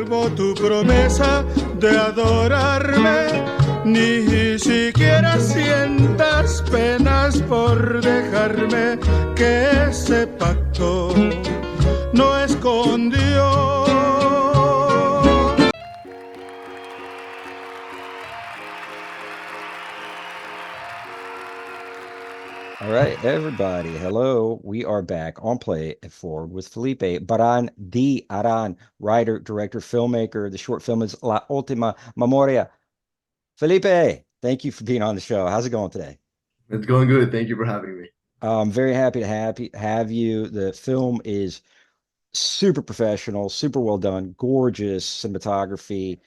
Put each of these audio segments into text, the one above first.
salvo tu promesa de adorarme, ni siquiera sientas penas por dejarme, que ese pacto no es con Dios. All right, everybody. Hello. We are back on Play It Forward with Felipe Barandiaran, writer, director, filmmaker. The short film is La Última Memoria. Felipe, thank you for being on the show. How's it going today? It's going good. Thank you for having me. I'm very happy to have you. The film is super professional, super well done, gorgeous cinematography,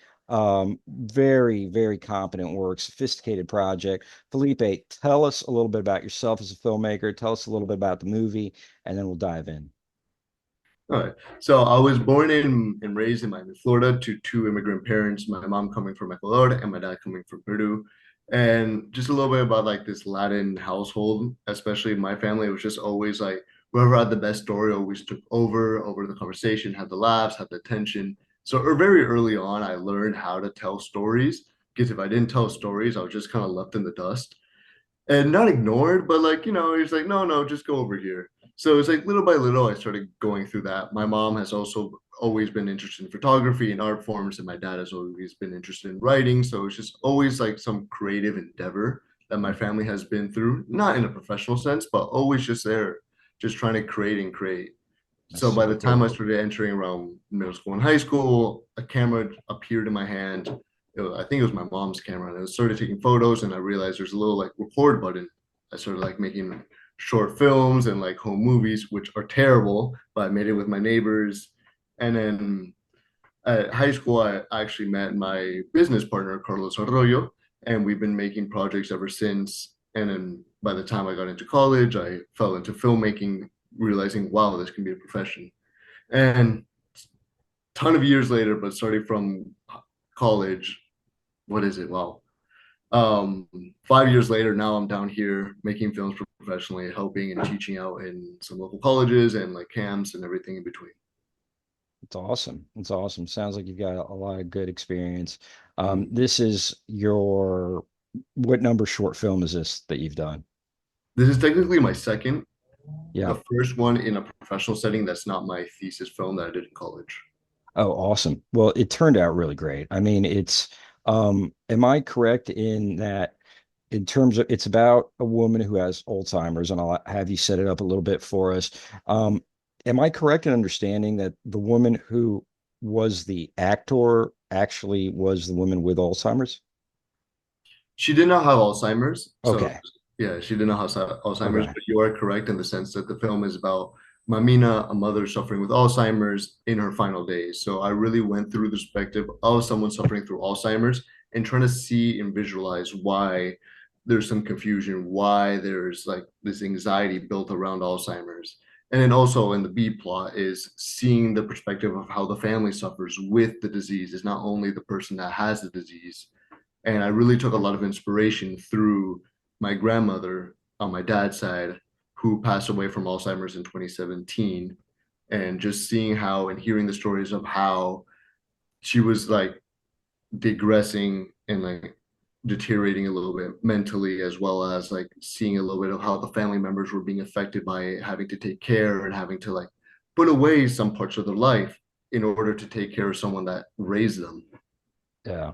very, very competent work, sophisticated project. Felipe, tell us a little bit about yourself as a filmmaker. Tell us a little bit about the movie, and then we'll dive in. All right. So I was born and raised in Miami, Florida, to two immigrant parents, my mom coming from Ecuador and my dad coming from Peru. And just a little bit about like this Latin household, especially in my family, it was just always like whoever had the best story always took over the conversation, had the laughs, had the tension. So very early on, I learned how to tell stories because if I didn't tell stories, I was just kind of left in the dust and not ignored, but like, he's like, no, no, just go over here. So it's like little by little, I started going through that. My mom has also always been interested in photography and art forms, and my dad has always been interested in writing. So it's just always like some creative endeavor that my family has been through, not in a professional sense, but always just there, just trying to create and create. That's So by super the time I cool. started entering around middle school and high school, a camera appeared in my hand. I think it was my mom's camera, and I started taking photos, and I realized there's a little like record button. I started like making short films and like home movies, which are terrible, but I made it with my neighbors. And then at high school, I actually met my business partner, Carlos Arroyo, and we've been making projects ever since. And then by the time I got into college, I fell into filmmaking, realizing, wow, this can be a profession. And ton of years later, but starting from college, what is it? Wow. 5 years later, now I'm down here making films professionally, helping and teaching out in some local colleges and like camps and everything in between. It's awesome. It's awesome. Sounds like you've got a lot of good experience. Mm. This is your what number short film is this that you've done? This is technically my second, Yeah. the first one in a professional setting that's not my thesis film that I did in college. Oh, awesome. Well, it turned out really great. I mean, am I correct in that in terms of it's about a woman who has Alzheimer's, and I'll have you set it up a little bit for us. Um, am I correct in understanding that the woman who was the actor actually was the woman with Alzheimer's? She did not have Alzheimer's. So, Okay. yeah, she did not have Alzheimer's, Okay. but you are correct in the sense that the film is about Mamina, a mother suffering with Alzheimer's in her final days. So, I really went through the perspective of someone suffering through Alzheimer's and trying to see and visualize why there's some confusion, why there's like this anxiety built around Alzheimer's. And then also in the B plot is seeing the perspective of how the family suffers with the disease. Is not only the person that has the disease, and I really took a lot of inspiration through my grandmother on my dad's side, who passed away from Alzheimer's in 2017. And just seeing how and hearing the stories of how she was like digressing and like deteriorating a little bit mentally, as well as like seeing a little bit of how the family members were being affected by having to take care and having to like put away some parts of their life in order to take care of someone that raised them. Yeah.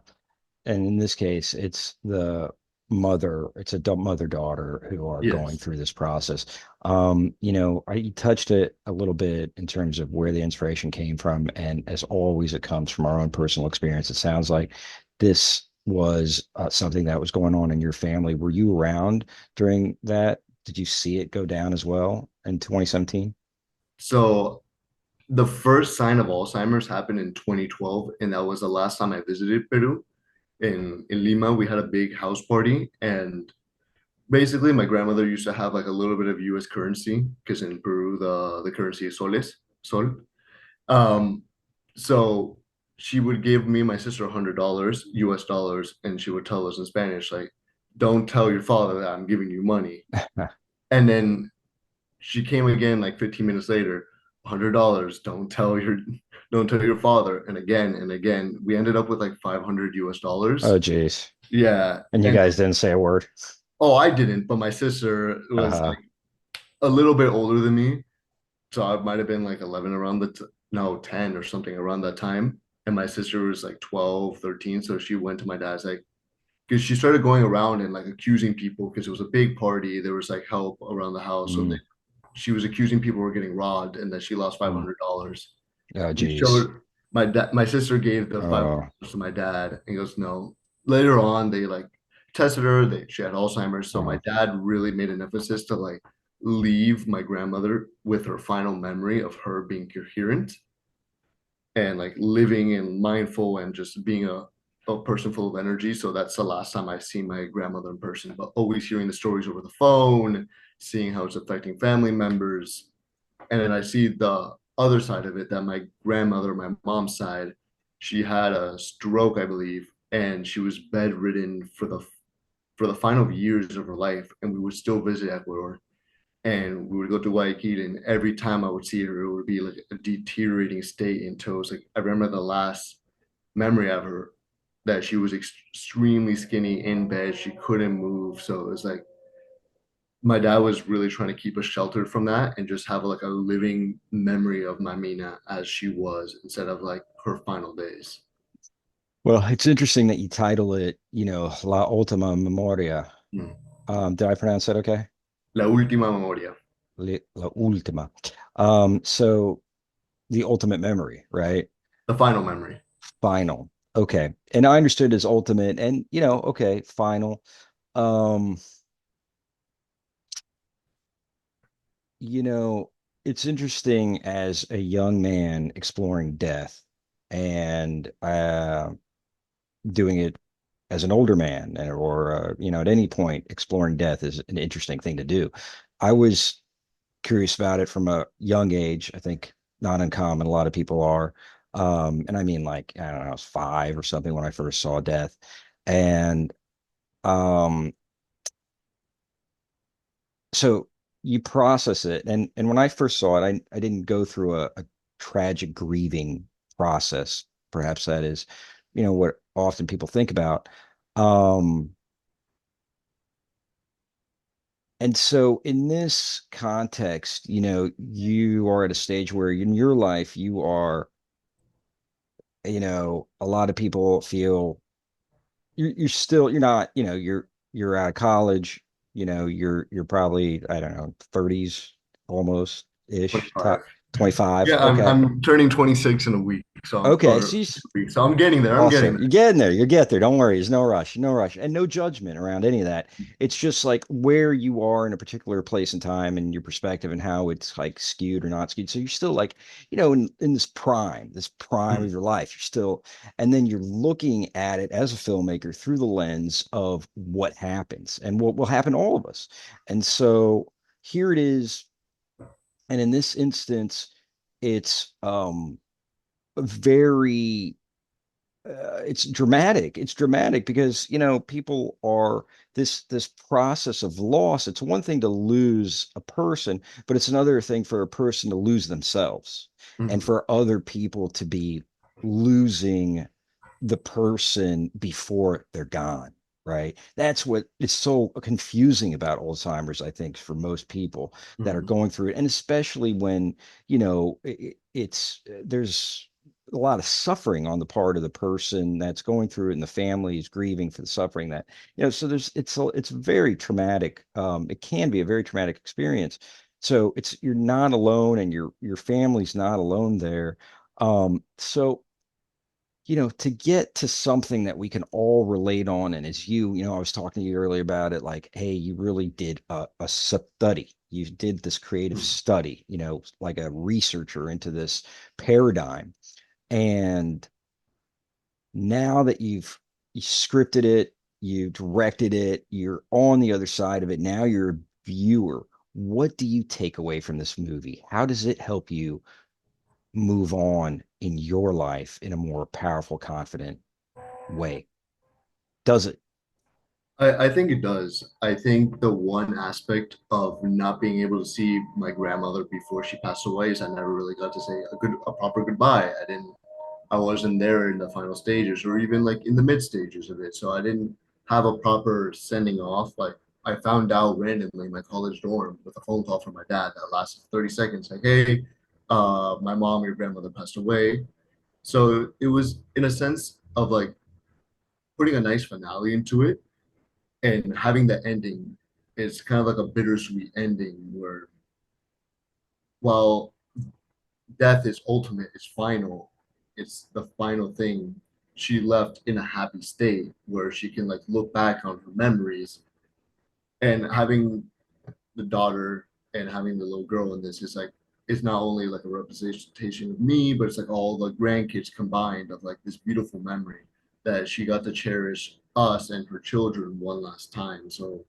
And in this case, it's the mother, it's a mother daughter who are going Yes. through this process. You touched it a little bit in terms of where the inspiration came from. And as always, it comes from our own personal experience. It sounds like this was something that was going on in your family. Were you around during that? Did you see it go down as well in 2017? So the first sign of Alzheimer's happened in 2012, and that was the last time I visited Peru. In Lima, we had a big house party, and basically, my grandmother used to have like a little bit of U.S. currency because in Peru the currency is sol. Um, so she would give me and my sister $100 U.S. dollars, and she would tell us in Spanish like, "Don't tell your father that I'm giving you money." And then she came again like 15 minutes later, $100. don't tell your father. And again, we ended up with like 500 US Oh, dollars. geez. Yeah. And you And guys didn't say a word. oh, I didn't, but my sister was Uh-huh. like a little bit older than me. So I might have been like 11 around no, 10 or something around that time. And my sister was like 12, 13. So she went to my dad's like, because she started going around and like accusing people because it was a big party. There was like help around the house. So Mm, she was accusing people were getting robbed and that she lost mm. $500. Oh, We geez. showed my sister gave the Oh, $500 to my dad and he goes, no. Later on, they like tested her. She had Alzheimer's. So my oh, dad really made an emphasis to like leave my grandmother with her final memory of her being coherent and like living and mindful and just being a person full of energy. So that's the last time I've seen my grandmother in person, but always hearing the stories over the phone, seeing how it's affecting family members. And then I see the other side of it that my grandmother, my mom's side, she had a stroke, I believe, and she was bedridden for the final years of her life. And we would still visit Ecuador and we would go to Guayaquil, and every time I would see her, it would be like a deteriorating state until it was like I remember the last memory of her that she was extremely skinny in bed. She couldn't move. So it was like my dad was really trying to keep us sheltered from that and just have like a living memory of Mamina as she was instead of like her final days. well, it's interesting that you title it, La Ultima Memoria. Mm. Did I pronounce that okay? La última memoria, La Ultima. So the ultimate memory, right? the final memory. Final. Okay. And I understood as ultimate and, okay, final. Um, you know, it's interesting as a young man exploring death and doing it as an older man or at any point exploring death is an interesting thing to do. I was curious about it from a young age. I think not uncommon. A lot of people are. And I mean, like, I don't know, I was 5 or something when I first saw death. And um, so you process it. And when I first saw it, I didn't go through a tragic grieving process. Perhaps that is, what often people think about. Um, and so in this context, you are at a stage where in your life you are, a lot of people feel you're still you're not, you're out of college, you're probably, I don't know, 30s almost ish, 25. 25. Yeah, Okay. I'm turning 26 in a week. Okay. Or So you, so I'm getting there. I'm getting awesome. there. You're getting there. You get there. Don't worry. There's no rush. No rush. And no judgment around any of that. It's just like where you are in a particular place and time and your perspective and how it's like skewed or not skewed. So you're still like, in this prime of Mhm. your life. You're still, and then you're looking at it as a filmmaker through the lens of what happens and what will happen to all of us. And so here it is. And in this instance, it's very it's dramatic. It's dramatic because people are this process of loss. It's one thing to lose a person, but it's another thing for a person to lose themselves and Mhm. for other people to be losing the person before they're gone. Right. That's what is so confusing about Alzheimer's, I think, for most people that are Mhm. going through it. And especially when, it's there's a lot of suffering on the part of the person that's going through it and the family is grieving for the suffering that so it's very traumatic. It can be a very traumatic experience, so you're not alone and your family's not alone there. So to get to something that we can all relate on, and as I was talking to you earlier about it, like, hey, you really did a study. You did this creative Mhm. study, like a researcher into this paradigm. And now that you scripted it, you directed it, you're on the other side of it. Now you're a viewer. What do you take away from this movie? How does it help you move on in your life in a more powerful, confident way? Does it? I think it does. I think the one aspect of not being able to see my grandmother before she passed away is I never really got to say a proper goodbye. I wasn't there in the final stages or even like in the mid stages of it. So I didn't have a proper sending off. Like I found out randomly in my college dorm with a phone call from my dad that lasted 30 seconds. Like, hey, my mom, your grandmother passed away. So it was in a sense of like putting a nice finale into it and having the ending is kind of like a bittersweet ending where while death is ultimate, it's final, it's the final thing. She left in a happy state where she can like look back on her memories and having the daughter and having the little girl in this is like it's not only like a representation of me, but it's like all the grandkids combined of like this beautiful memory that she got to cherish us and her children one last time. So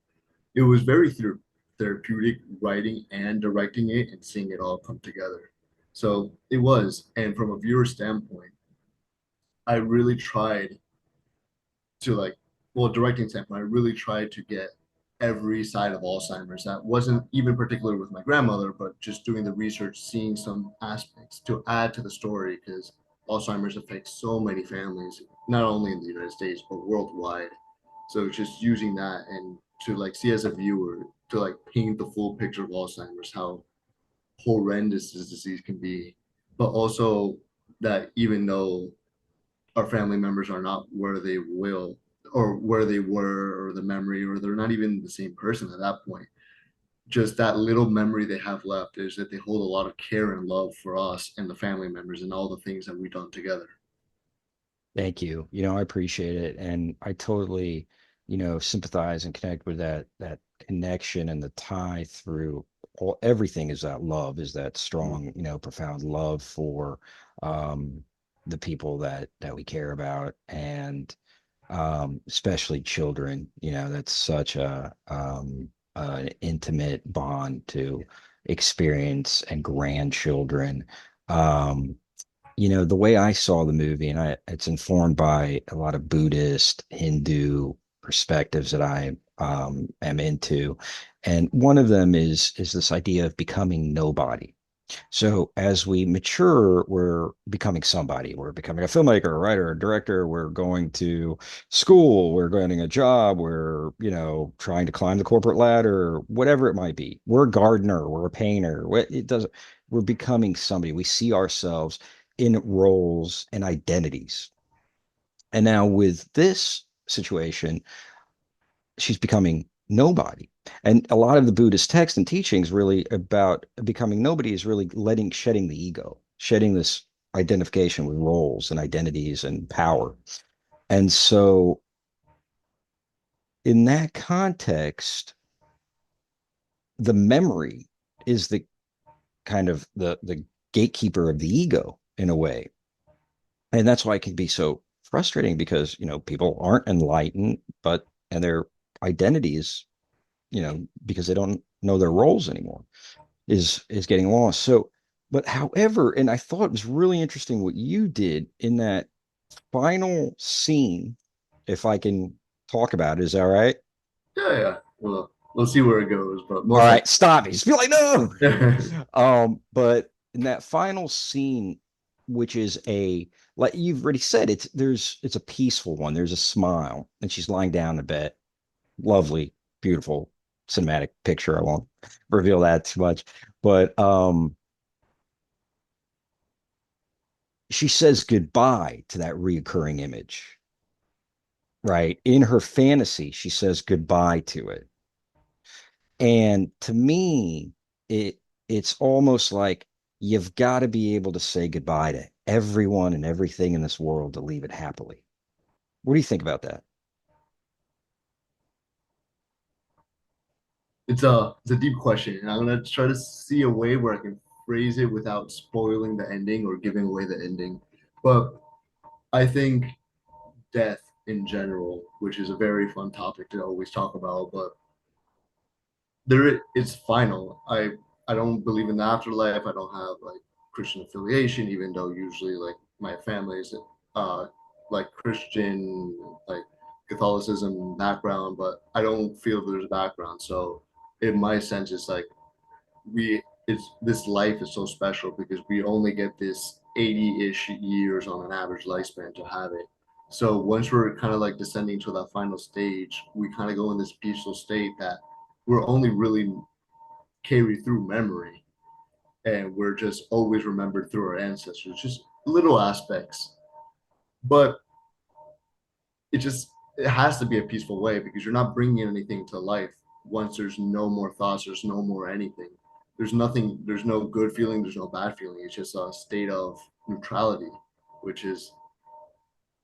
it was very therapeutic writing and directing it and seeing it all come together. So it was, and from a viewer standpoint, I really tried to like, well, directing standpoint, I really tried to get every side of Alzheimer's. That wasn't even particular with my grandmother, but just doing the research, seeing some aspects to add to the story because Alzheimer's affects so many families, not only in the United States but worldwide. So just using that and to like see as a viewer to like paint the full picture of Alzheimer's, how horrendous this disease can be, but also that even though our family members are not where they will or where they were or the memory or they're not even the same person at that point, just that little memory they have left is that they hold a lot of care and love for us and the family members and all the things that we've done together. Thank you. I appreciate it. And I totally, sympathize and connect with that connection and the tie through everything is that love, is that strong, profound love for um the people that we care about and especially children. That's such a an intimate bond to experience and grandchildren. Um the way I saw the movie, and it's informed by a lot of Buddhist, Hindu perspectives that I am into, and one of them is this idea of becoming nobody. So as we mature, we're becoming somebody. We're becoming a filmmaker, a writer, a director. We're going to school. We're getting a job. We're, trying to climb the corporate ladder, whatever it might be. We're a gardener. We're a painter. It doesn't. We're becoming somebody. We see ourselves in roles and identities. And now with this situation, she's becoming nobody. And a lot of the Buddhist text and teachings really about becoming nobody is really shedding the ego, shedding this identification with roles and identities and power. And so in that context, the memory is the kind of the gatekeeper of the ego in a way. And that's why it can be so frustrating because, people aren't enlightened, and their identities, because they don't know their roles anymore, is getting lost. So, but however, and I thought it was really interesting what you did in that final scene, if I can talk about it, is that all right? Yeah, yeah. Well, we'll see where it goes, but All most right, stop. He's feeling no. likely. But in that final scene, which is like you've already said, it's a peaceful one. There's a smile, and she's lying down in bed. Lovely, beautiful cinematic picture. I won't reveal that too much, but she says goodbye to that reoccurring image, right? In her fantasy, she says goodbye to it. And to me, it's almost like you've got to be able to say goodbye to everyone and everything in this world to leave it happily. What do you think about that? It's a deep question, and I'm gonna try to see a way where I can phrase it without spoiling the ending or giving away the ending. But I think death in general, which is a very fun topic to always talk about, but it's final. I don't believe in the afterlife. I don't have like Christian affiliation, even though usually like my family is uh like Christian, like Catholicism background, but I don't feel there's a background. So in my sense, it's like it's this life is so special because we only get this 80-ish years on an average lifespan to have it. So once we're kind of like descending to that final stage, we kind of go in this peaceful state that we're only really carry through memory, and we're just always remembered through our ancestors, just little aspects. But it has to be a peaceful way because you're not bringing anything to life once there's no more thoughts, there's no more anything. There's nothing, there's no good feeling, there's no bad feeling. It's just a state of neutrality, which is,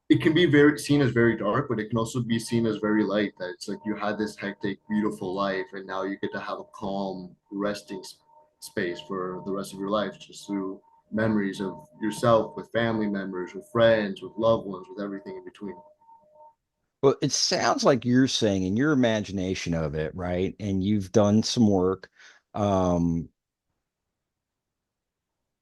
it can be very seen as very dark, but it can also be seen as very light. That it's like you had this hectic, beautiful life, and now you get to have a calm, resting space for the rest of your life, just through memories of yourself with family members, with friends, with loved ones, with everything in between. Well, it sounds like you're saying in your imagination of it, right? And you've done some work. Um,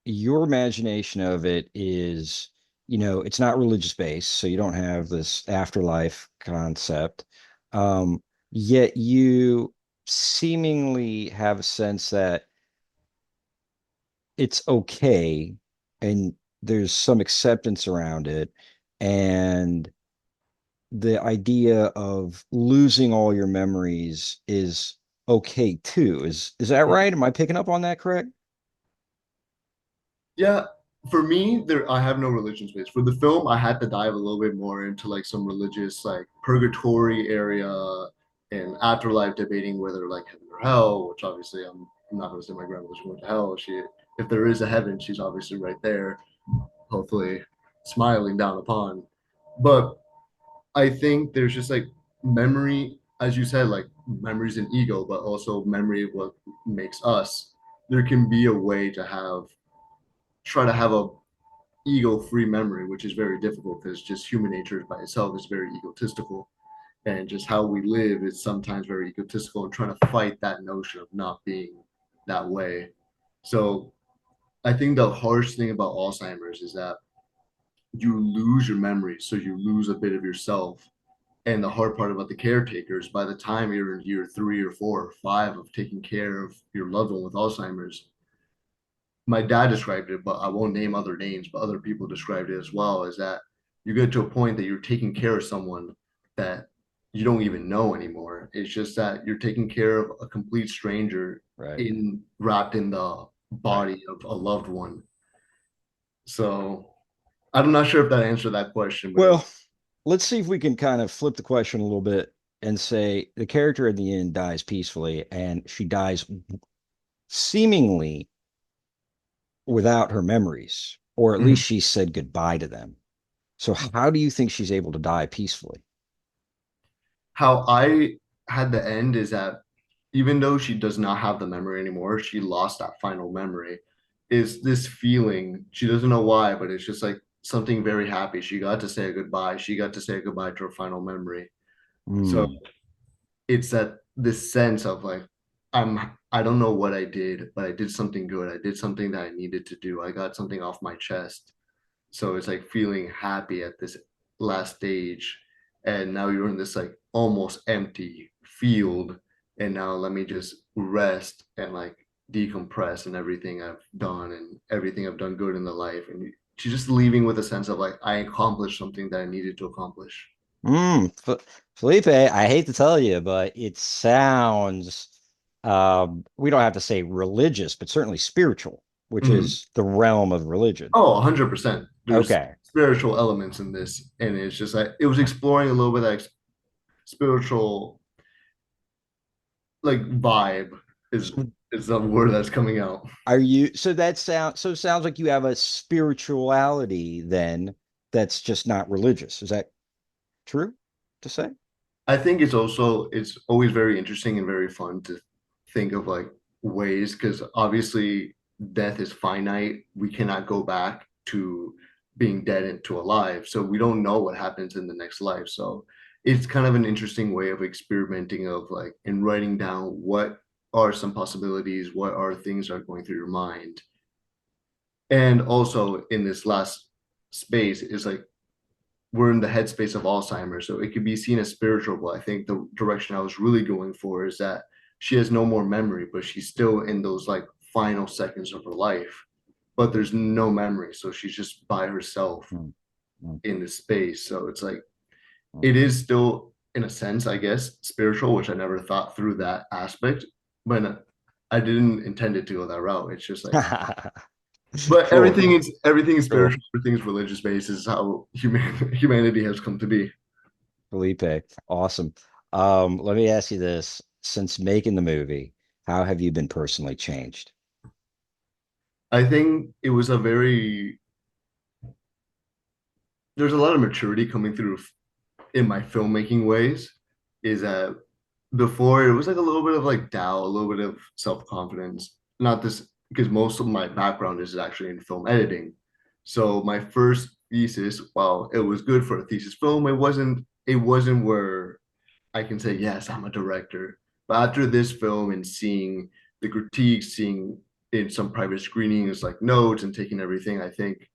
your imagination of it is, it's not religious based, so you don't have this afterlife concept. Um, Yet you seemingly have a sense that it's okay and there's some acceptance around it. And the idea of losing all your memories is okay too. Is that right? Am I picking up on that correct? Yeah, for me, there I have no religion space. For the film, I had to dive a little bit more into like some religious like purgatory area and afterlife debating whether like heaven or hell, which obviously I'm not gonna say my grandmother's going to hell. She if there is a heaven, she's obviously right there, hopefully smiling down upon. But I think there's just like memory, as you said, like memories and ego, but also memory of what makes us. There can be a way to try to have a ego-free memory, which is very difficult because just human nature by itself is very egotistical, and just how we live is sometimes very egotistical and trying to fight that notion of not being that way. So I think the harsh thing about Alzheimer's is that you lose your memory, so you lose a bit of yourself. And the hard part about the caretakers, by the time you're in year 3 or 4 or 5 of taking care of your loved one with Alzheimer's, my dad described it, but I won't name other names, but other people described it as well, is that you get to a point that you're taking care of someone that you don't even know anymore. It's just that you're taking care of a complete stranger Right. in wrapped in the body of a loved one. So I'm not sure if that answered that question, but Well, let's see if we can kind of flip the question a little bit and say the character at the end dies peacefully and she dies seemingly without her memories, or at least she said goodbye to them. So how do you think she's able to die peacefully? how I had the end is that even though she does not have the memory anymore, she lost that final memory. Is this feeling, she doesn't know why, but it's just like something very happy. She got to say goodbye. She got to say goodbye to her final memory. So Mm. it's that this sense of like, I don't know what I did, but I did something good. I did something that I needed to do. I got something off my chest. So it's like feeling happy at this last stage. And now you're in this like almost empty field. And now let me just rest and like decompress and everything I've done and everything I've done good in the life. And she's just leaving with a sense of like, I accomplished something that I needed to accomplish. Felipe, I hate to tell you, but it sounds, we don't have to say religious, but certainly spiritual, which Mhm. is the realm of religion. Oh, 100%. There's Okay. spiritual elements in this. And it's just like, it was exploring a little bit of that spiritual like vibe is So is the word that's coming out. so it sounds like you have a spirituality then that's just not religious. Is that true to say? I think it's always very interesting and very fun to think of like ways because obviously death is finite. We cannot go back to being dead into alive. So we don't know what happens in the next life. So it's kind of an interesting way of experimenting of like and writing down what are some possibilities, what are things that are going through your mind. And also in this last space is like we're in the headspace of Alzheimer's, so it could be seen as spiritual. But I think the direction I was really going for is that she has no more memory, but she's still in those like final seconds of her life, but there's no memory, so she's just by herself Mm, mm, in the space. So it's like mm. it is still, in a sense, I guess, spiritual, which I never thought through that aspect, but I didn't intend it to go that route. It's just like, but Cool, everything is cool. spiritual, everything is religious based. Is how humanity has come to be. Felipe, awesome. Let me ask you this. Since making the movie, how have you been personally changed? I think it was a very there's a lot of maturity coming through in my filmmaking ways. Is that before it was like a little bit of like doubt, a little bit of self-confidence. Not this because most of my background is actually in film editing. So my first thesis, while it was good for a thesis film, it wasn't where I can say, yes, I'm a director. But after this film and seeing the critiques, seeing in some private screenings like notes and taking everything, I think,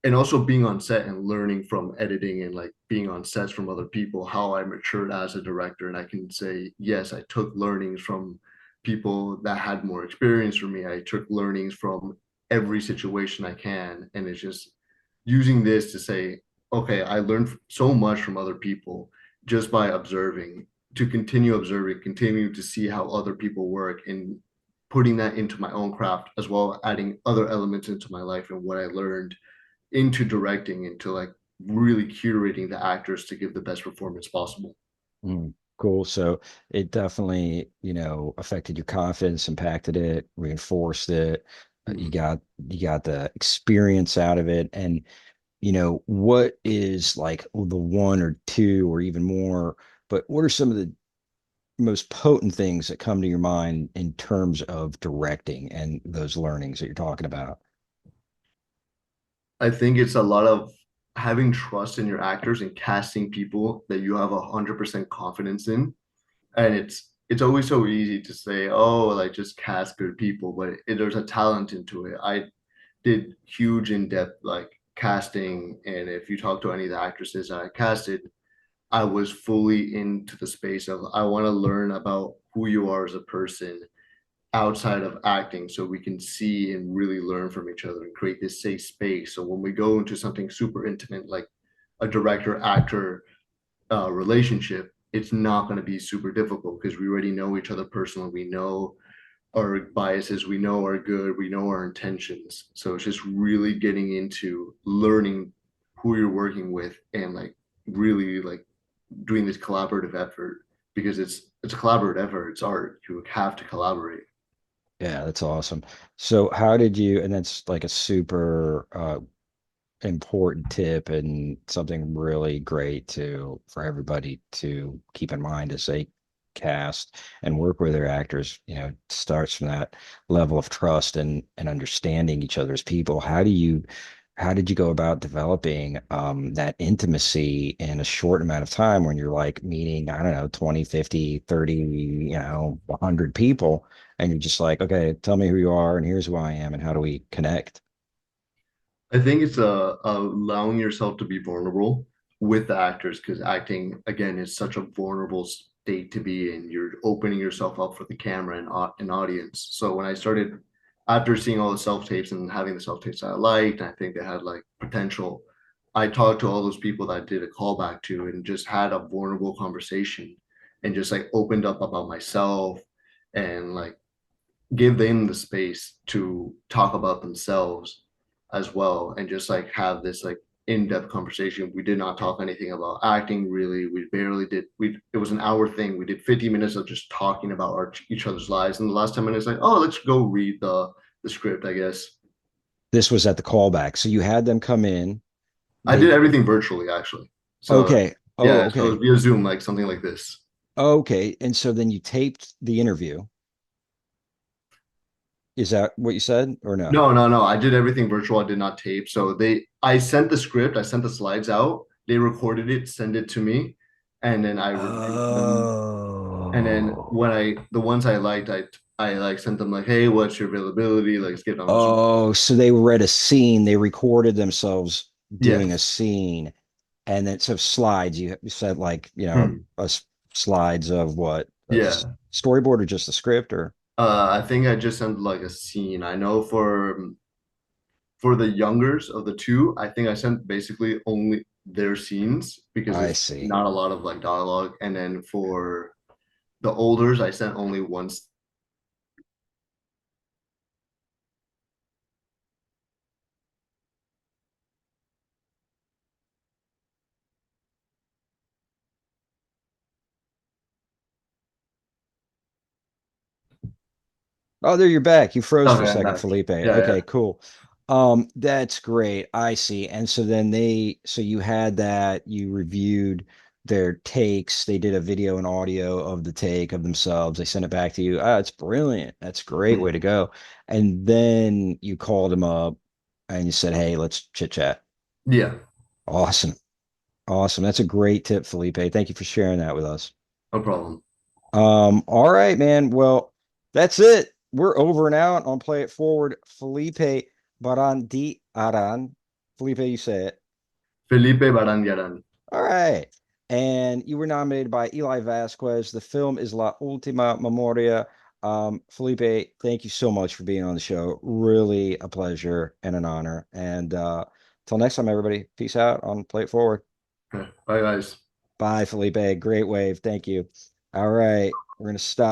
and also being on set and learning from editing and like being on sets from other people, how I matured as a director. And I can say, yes, I took learnings from people that had more experience from me. I took learnings from every situation I can. And it's just using this to say, okay, I learned so much from other people just by observing, to continue observing, continue to see how other people work and putting that into my own craft, as well as adding other elements into my life and what I learned into directing, into like really curating the actors to give the best performance possible. Mm, cool. So it definitely, affected your confidence, impacted it, reinforced it. You Mhm. got you got the experience out of it. And what is like the one or two or even more, but what are some of the most potent things that come to your mind in terms of directing and those learnings that you're talking about? I think it's a lot of having trust in your actors and casting people that you have 100% confidence in. And it's always so easy to say, oh, like just cast good people, but there's a talent into it. I did huge in-depth like casting, and if you talk to any of the actresses that I casted, I was fully into the space of I want to learn about who you are as a person outside of acting so we can see and really learn from each other and create this safe space. So when we go into something super intimate like a director actor relationship, it's not going to be super difficult because we already know each other personally. We know our biases, we know our good, we know our intentions. So it's just really getting into learning who you're working with and like really like doing this collaborative effort because it's a collaborative effort. It's art. You have to collaborate. Yeah, that's awesome. So how did you, and that's like a super important tip and something really great to for everybody to keep in mind as they cast and work with their actors. Starts from that level of trust and understanding each other's people. How did you go about developing that intimacy in a short amount of time when you're like meeting, I don't know, 20, 50, 30, 100 people, and you're just like, okay, tell me who you are and here's who I am and how do we connect? I think it's allowing yourself to be vulnerable with the actors because acting again is such a vulnerable state to be in. You're opening yourself up for the camera and an audience. So when I started after seeing all the self tapes and having the self tapes I liked, I think they had like potential. I talked to all those people that I did a callback to and just had a vulnerable conversation and just like opened up about myself and like give them the space to talk about themselves as well and just like have this like in-depth conversation. We did not talk anything about acting really. We barely did. We It was an hour thing. We did 50 minutes of just talking about each other's lives, and the last 10 minutes like, oh, let's go read the script, I guess. This was at the callback. So you had them come in. I did They everything virtually actually. So Okay. Oh, yeah, so it was okay. via Zoom, like something like this. Okay. And so then you taped the interview. Is that what you said or no? No. I did everything virtual. I did not tape. So I sent the script, I sent the slides out. They recorded it, send it to me, and then I reviewed them. And then Oh. when the ones I liked, I like sent them like, hey, what's your availability? Like, let's get on a Zoom. Oh, so they were at a scene, they recorded themselves doing a Yes. scene, and then so slides. You said like Hmm. slides of what Yeah. storyboard or just the script or I think I just sent like a scene. I know for the youngers of the two, I think I sent basically only their scenes because I there's see. not a lot of like dialogue. And then for the olders, I sent only once. Oh, there you're back. You froze for a Okay, I'm second, back. Felipe. Yeah, yeah. Okay, cool. That's great. I see. And so then so you had that, you reviewed their takes. They did a video and audio of the take of themselves. They sent it back to you. Ah, it's brilliant. That's a great way Hmm. to go. And then you called him up and you said, "Hey, let's chit chat." Yeah, Awesome. Awesome. That's a great tip, Felipe. Thank you for sharing that with us. no problem. All right, man. Well, that's it. We're over and out on Play It Forward. Felipe Barandiaran. Felipe, you say it. Felipe Barandiaran. All right. And you were nominated by Eli Vasquez. The film is La Última Memoria. Felipe, thank you so much for being on the show. Really a pleasure and an honor. And till next time, everybody, peace out on Play It Forward. Okay. Bye, guys. Bye, Felipe. Great wave. Thank you. All right. We're going to stop.